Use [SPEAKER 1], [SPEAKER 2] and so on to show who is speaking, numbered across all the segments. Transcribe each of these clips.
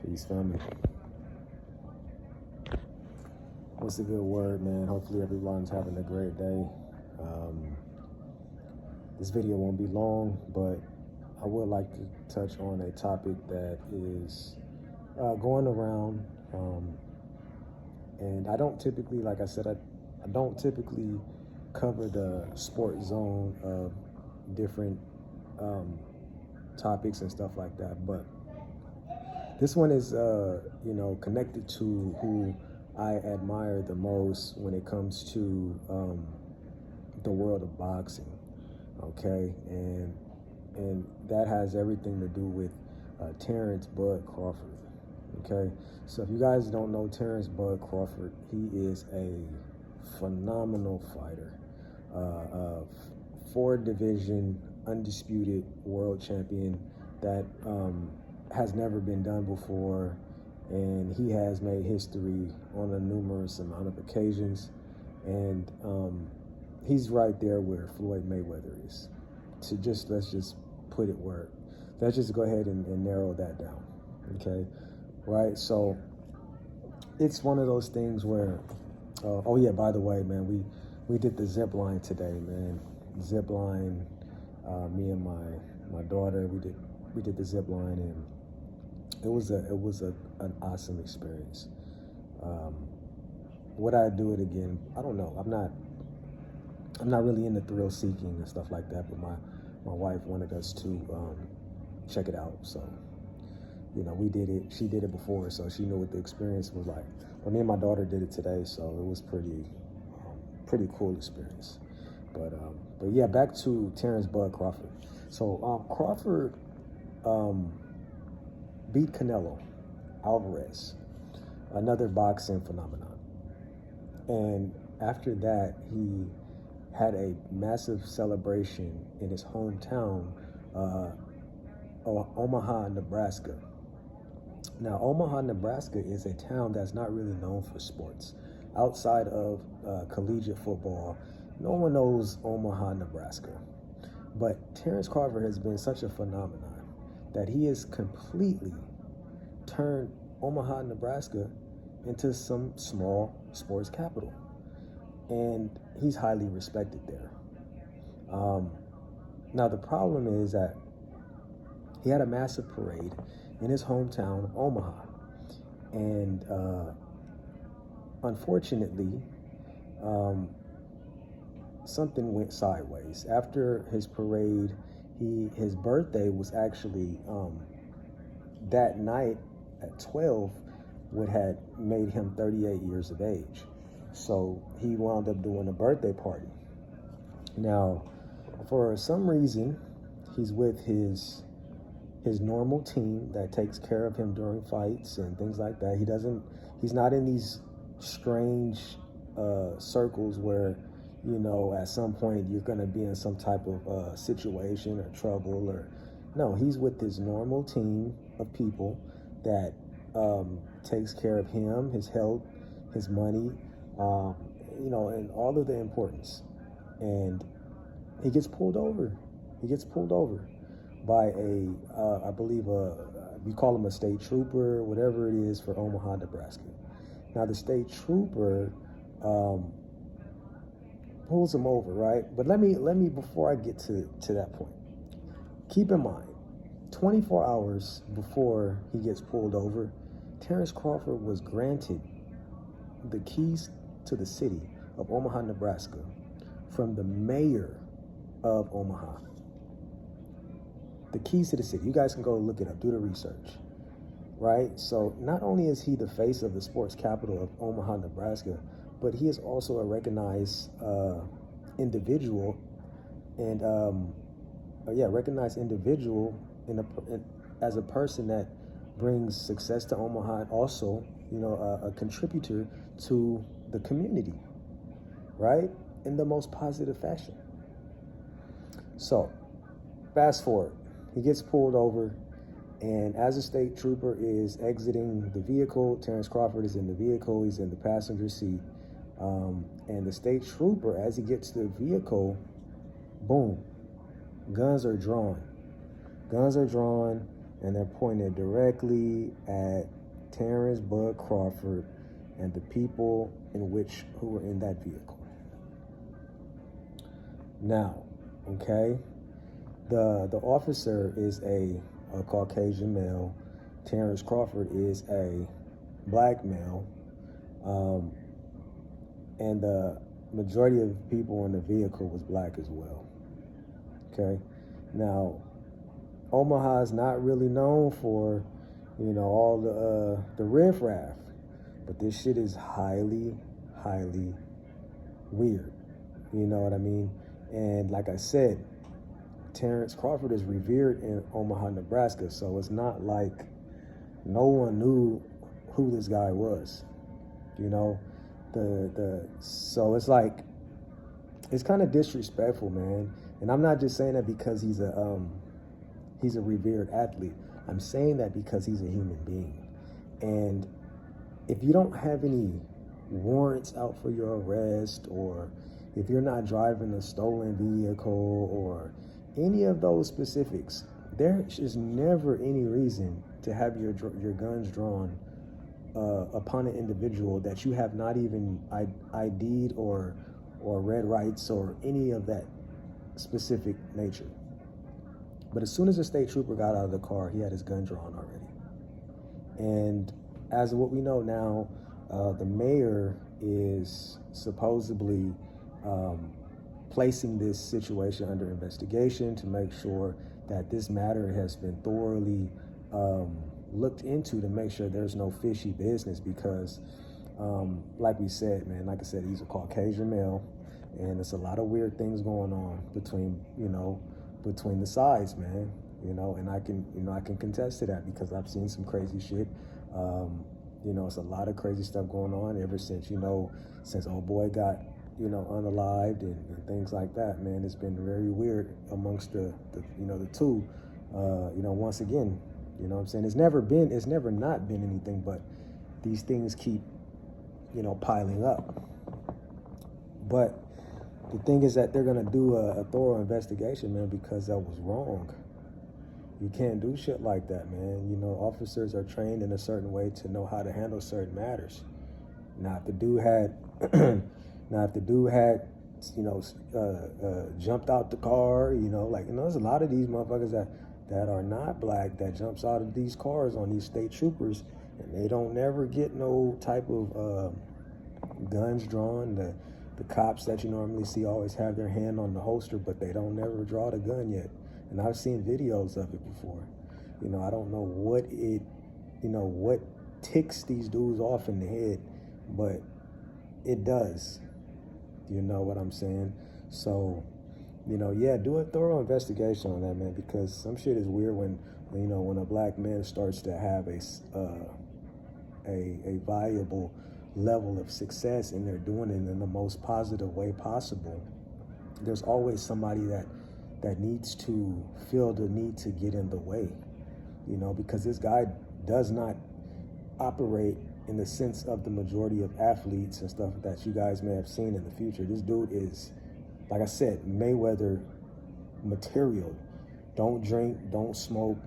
[SPEAKER 1] Peace, family. What's a good word, man? Hopefully everyone's having a great day. This video won't be long, but I would like to touch on a topic that is going around. And I don't typically, like I said, I don't typically cover the sport zone of different topics and stuff like that. But this one is, connected to who I admire the most when it comes to the world of boxing. Okay, and that has everything to do with Terence "Bud" Crawford. Okay, so if you guys don't know Terence "Bud" Crawford, he is a phenomenal fighter, 4-division undisputed world champion that has never been done before, and he has made history on a numerous amount of occasions, and he's right there where Floyd Mayweather is. Let's just put it where, let's just go ahead and narrow that down, okay? Right, so it's one of those things where, oh yeah, by the way, man, we did the zip line today, man. Zip line, me and my daughter, we did the zip line, and it was an awesome experience. Would I do it again? I don't know. I'm not really into thrill seeking and stuff like that, but my wife wanted us to check it out. So, we did it. She did it before, so she knew what the experience was like. But me and my daughter did it today, so it was pretty cool experience. But yeah, back to Terence "Bud" Crawford. So Crawford beat Canelo Alvarez, another boxing phenomenon. And after that, he had a massive celebration in his hometown, Omaha, Nebraska. Now, Omaha, Nebraska is a town that's not really known for sports. Outside of collegiate football, no one knows Omaha, Nebraska. But Terence Crawford has been such a phenomenon that he has completely turned Omaha, Nebraska into some small sports capital. And he's highly respected there. Now, the problem is that he had a massive parade in his hometown of Omaha. And unfortunately, something went sideways. After his parade, his birthday was actually that night at 12, what had made him 38 years of age. So he wound up doing a birthday party. Now, for some reason, he's with his normal team that takes care of him during fights and things like that. He's not in these strange circles where, at some point you're going to be in some type of situation or trouble, or no, he's with his normal team of people that takes care of him, his health, his money, and all of the importance. And he gets pulled over. He gets pulled over by I believe we call him a state trooper, whatever it is, for Omaha, Nebraska. Now, the state trooper pulls him over, right? But let me before I get to that point, keep in mind, 24 hours before he gets pulled over, Terence Crawford was granted the keys to the city of Omaha, Nebraska, from the mayor of Omaha. The keys to the city. You guys can go look it up, do the research, right? So not only is he the face of the sports capital of Omaha, Nebraska, but he is also a recognized individual, and recognized individual as a person that brings success to Omaha, and also, a contributor to the community, right? In the most positive fashion. So, fast forward. He gets pulled over, and as the state trooper is exiting the vehicle, Terence Crawford is in the vehicle, he's in the passenger seat, and the state trooper, as he gets to the vehicle, boom, guns are drawn. and they're pointed directly at Terence Bud Crawford and the people who were in that vehicle. Now, okay, the officer is a Caucasian male. Terence Crawford is a black male, and the majority of people in the vehicle was black as well. Okay, now Omaha is not really known for, all the riffraff, but this shit is highly, highly weird. You know what I mean? And like I said, Terence Crawford is revered in Omaha, Nebraska, so it's not like no one knew who this guy was. So it's like, it's kind of disrespectful, man. And I'm not just saying that because he's a revered athlete. I'm saying that because he's a human being. And if you don't have any warrants out for your arrest, or if you're not driving a stolen vehicle, or any of those specifics, there is never any reason to have your guns drawn upon an individual that you have not even ID'd or read rights or any of that specific nature. But as soon as the state trooper got out of the car, he had his gun drawn already. And as of what we know now, the mayor is supposedly placing this situation under investigation to make sure that this matter has been thoroughly looked into, to make sure there's no fishy business, because like I said, he's a Caucasian male, and there's a lot of weird things going on between the sides, man. And I can contest to that, because I've seen some crazy shit. It's a lot of crazy stuff going on ever since old boy got unalived and things like that, man. It's been very weird amongst the two. Once again, what I'm saying, it's never not been anything, but these things keep piling up. But the thing is that they're gonna do a thorough investigation, man, because that was wrong. You can't do shit like that, man. Officers are trained in a certain way to know how to handle certain matters. Now, if the dude had jumped out the car, there's a lot of these motherfuckers that are not black that jumps out of these cars on these state troopers, and they don't never get no type of guns drawn. The cops that you normally see always have their hand on the holster, but they don't never draw the gun yet. And I've seen videos of it before. I don't know what ticks these dudes off in the head, but it does. You know what I'm saying? So, do a thorough investigation on that, man, because some shit is weird when a black man starts to have a viable level of success, and they're doing it in the most positive way possible. There's always somebody that needs to feel the need to get in the way, because this guy does not operate in the sense of the majority of athletes and stuff that you guys may have seen in the future. This dude is, like I said, Mayweather material. Don't drink, don't smoke,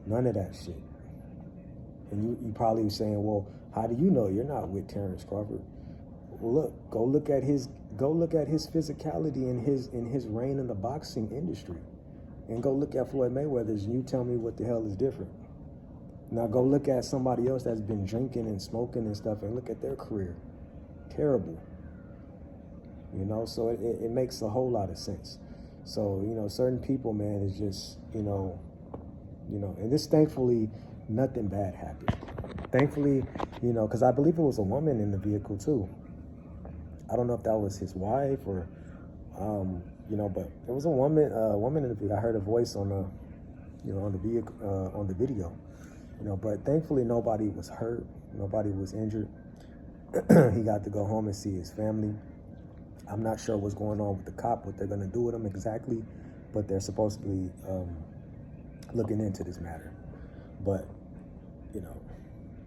[SPEAKER 1] none of that shit. And you probably saying, well, how do you know you're not with Terence Crawford? Well, go look at his physicality and his reign in the boxing industry, and go look at Floyd Mayweather's, and you tell me what the hell is different. Now go look at somebody else that's been drinking and smoking and stuff, and look at their career. Terrible. So it makes a whole lot of sense. So, certain people, man, is just, and this, thankfully, nothing bad happened. Thankfully, because I believe it was a woman in the vehicle too. I don't know if that was his wife or, but it was a woman in the vehicle. I heard a voice on the vehicle, on the video. But thankfully nobody was hurt, nobody was injured. He got to go home and see his family. I'm not sure what's going on with the cop, what they're gonna do with him exactly, but they're supposed to be looking into this matter. But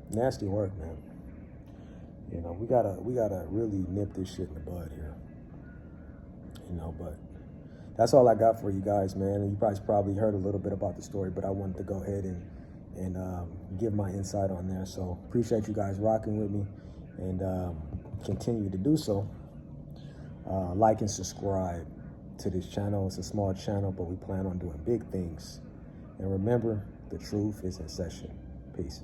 [SPEAKER 1] nasty work, man. We gotta really nip this shit in the bud here. But that's all I got for you guys, man. And you guys probably heard a little bit about the story, but I wanted to go ahead and and give my insight on there. So appreciate you guys rocking with me, and continue to do so. Like and subscribe to this channel. It's a small channel, but we plan on doing big things. And remember, the truth is in session. Peace.